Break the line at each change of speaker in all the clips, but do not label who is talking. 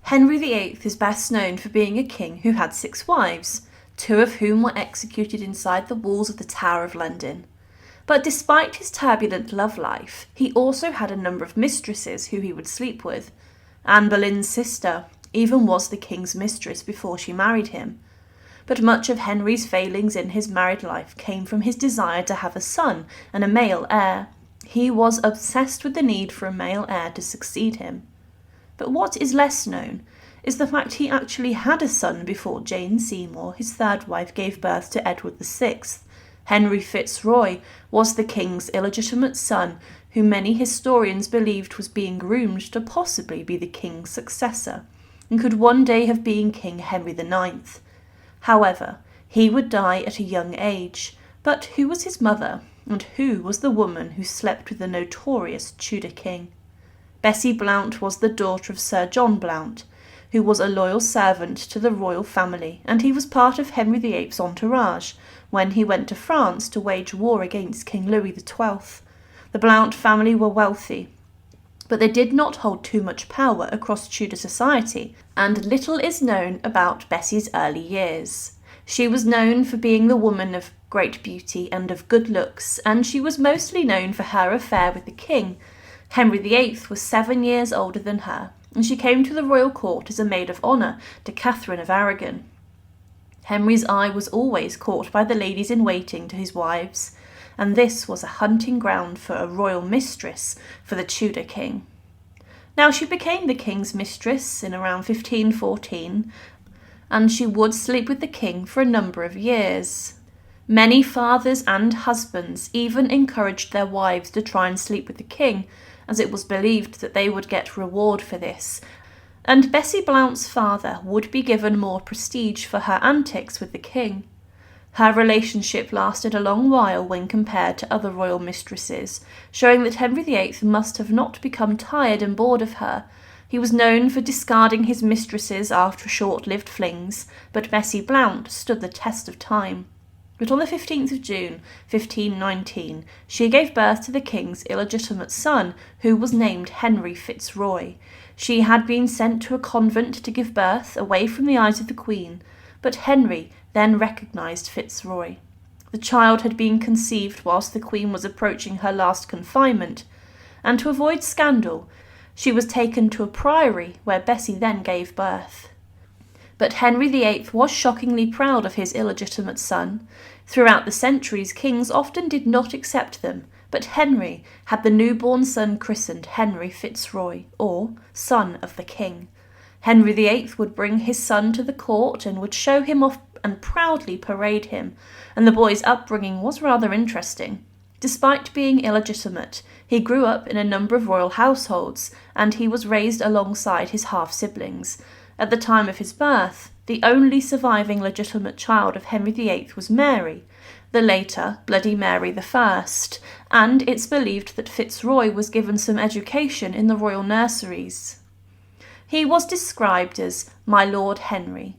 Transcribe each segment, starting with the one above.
Henry VIII is best known for being a king who had 6 wives, 2 of whom were executed inside the walls of the Tower of London. But despite his turbulent love life, he also had a number of mistresses who he would sleep with. Anne Boleyn's sister even was the king's mistress before she married him. But much of Henry's failings in his married life came from his desire to have a son and a male heir. He was obsessed with the need for a male heir to succeed him. But what is less known is the fact he actually had a son before Jane Seymour, his 3rd wife, gave birth to Edward VI. Henry Fitzroy was the king's illegitimate son, who many historians believed was being groomed to possibly be the king's successor, and could one day have been King Henry IX. However, he would die at a young age. But who was his mother, and who was the woman who slept with the notorious Tudor King? Bessie Blount was the daughter of Sir John Blount, who was a loyal servant to the royal family, and he was part of Henry VIII's entourage when he went to France to wage war against King Louis XII. The Blount family were wealthy, but they did not hold too much power across Tudor society, and little is known about Bessie's early years. She was known for being the woman of great beauty and of good looks, and she was mostly known for her affair with the king. Henry VIII was 7 years older than her, and she came to the royal court as a maid of honour to Catherine of Aragon. Henry's eye was always caught by the ladies-in-waiting to his wives, and this was a hunting ground for a royal mistress for the Tudor king. Now she became the king's mistress in around 1514, and she would sleep with the king for a number of years. Many fathers and husbands even encouraged their wives to try and sleep with the king, as it was believed that they would get reward for this, and Bessie Blount's father would be given more prestige for her antics with the king. Her relationship lasted a long while when compared to other royal mistresses, showing that Henry VIII must have not become tired and bored of her. He was known for discarding his mistresses after short-lived flings, but Bessie Blount stood the test of time. But on the 15th of June, 1519, she gave birth to the king's illegitimate son, who was named Henry Fitzroy. She had been sent to a convent to give birth, away from the eyes of the Queen, but Henry then recognised Fitzroy. The child had been conceived whilst the Queen was approaching her last confinement, and to avoid scandal, she was taken to a priory where Bessie then gave birth. But Henry VIII was shockingly proud of his illegitimate son. Throughout the centuries, kings often did not accept them, but Henry had the newborn son christened Henry Fitzroy, or Son of the King. Henry VIII would bring his son to the court and would show him off and proudly parade him, and the boy's upbringing was rather interesting. Despite being illegitimate, he grew up in a number of royal households, and he was raised alongside his half-siblings. At the time of his birth, the only surviving legitimate child of Henry VIII was Mary, the later Bloody Mary I, and it's believed that Fitzroy was given some education in the royal nurseries. He was described as "my Lord Henry,"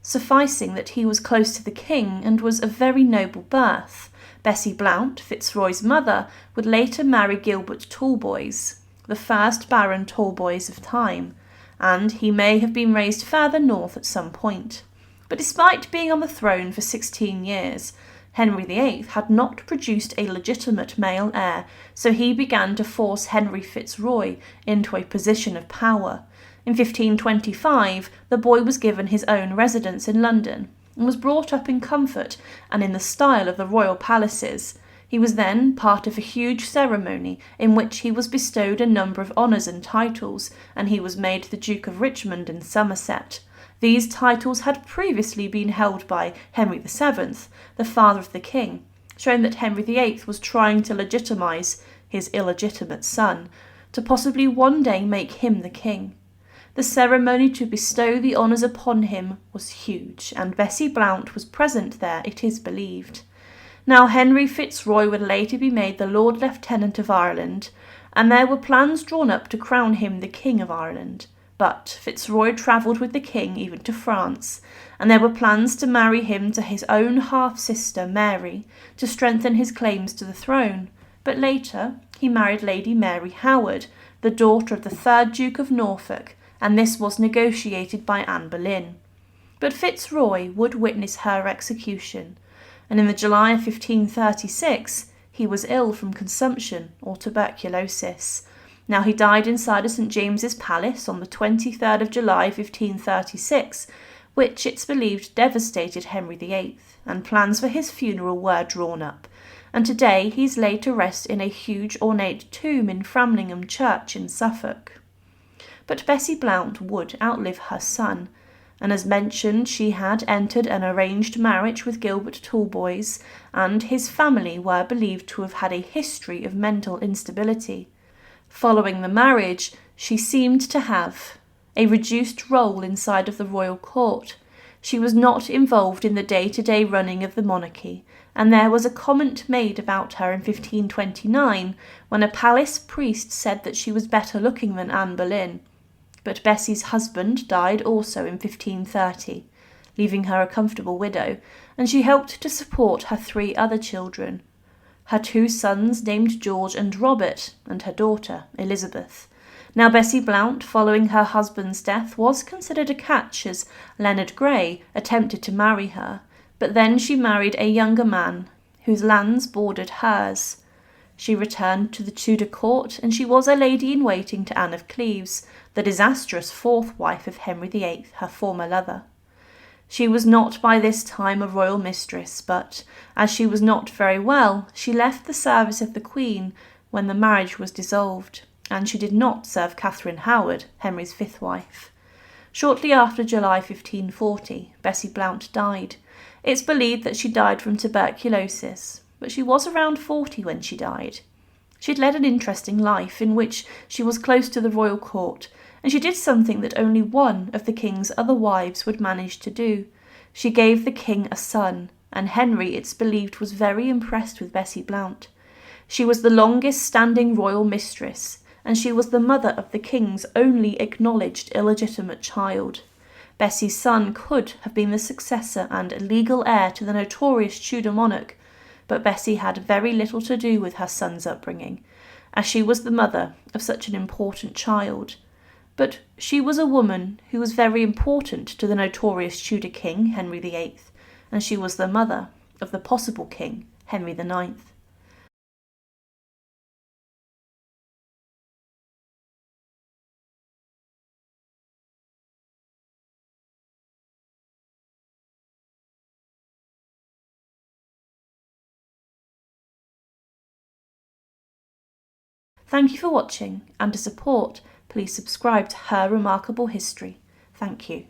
sufficing that he was close to the king and was of very noble birth. Bessie Blount, Fitzroy's mother, would later marry Gilbert Talboys, the first Baron Talboys of time, and he may have been raised further north at some point. But despite being on the throne for 16 years, Henry VIII had not produced a legitimate male heir, so he began to force Henry Fitzroy into a position of power. In 1525, the boy was given his own residence in London, and was brought up in comfort and in the style of the royal palaces. He was then part of a huge ceremony in which he was bestowed a number of honours and titles, and he was made the Duke of Richmond and Somerset. These titles had previously been held by Henry VII, the father of the king, showing that Henry VIII was trying to legitimise his illegitimate son, to possibly one day make him the king. The ceremony to bestow the honours upon him was huge, and Bessie Blount was present there, it is believed. Now Henry Fitzroy would later be made the Lord Lieutenant of Ireland, and there were plans drawn up to crown him the King of Ireland. But Fitzroy travelled with the king even to France, and there were plans to marry him to his own half-sister Mary, to strengthen his claims to the throne. But later he married Lady Mary Howard, the daughter of the 3rd Duke of Norfolk, and this was negotiated by Anne Boleyn. But Fitzroy would witness her execution, and in the July of 1536 he was ill from consumption or tuberculosis. Now he died inside of St James's Palace on the 23rd of July 1536, which it's believed devastated Henry VIII, and plans for his funeral were drawn up, and today he's laid to rest in a huge ornate tomb in Framlingham Church in Suffolk. But Bessie Blount would outlive her son, and as mentioned, she had entered an arranged marriage with Gilbert Talboys, and his family were believed to have had a history of mental instability. Following the marriage, she seemed to have a reduced role inside of the royal court. She was not involved in the day-to-day running of the monarchy, and there was a comment made about her in 1529 when a palace priest said that she was better looking than Anne Boleyn. But Bessie's husband died also in 1530, leaving her a comfortable widow, and she helped to support her 3 other children, her 2 sons named George and Robert, and her daughter, Elizabeth. Now Bessie Blount, following her husband's death, was considered a catch as Leonard Grey attempted to marry her, but then she married a younger man whose lands bordered hers. She returned to the Tudor court, and she was a lady-in-waiting to Anne of Cleves, the disastrous 4th wife of Henry VIII, her former lover. She was not by this time a royal mistress, but, as she was not very well, she left the service of the Queen when the marriage was dissolved, and she did not serve Catherine Howard, Henry's 5th wife. Shortly after July 1540, Bessie Blount died. It's believed that she died from tuberculosis, but she was around 40 when she died. She had led an interesting life in which she was close to the royal court, and she did something that only one of the king's other wives would manage to do. She gave the king a son, and Henry, it's believed, was very impressed with Bessie Blount. She was the longest-standing royal mistress, and she was the mother of the king's only acknowledged illegitimate child. Bessie's son could have been the successor and legal heir to the notorious Tudor monarch, but Bessie had very little to do with her son's upbringing, as she was the mother of such an important child. But she was a woman who was very important to the notorious Tudor King, Henry VIII, and she was the mother of the possible king, Henry IX. Thank you for watching, and to support, please subscribe to Her Remarkable History. Thank you.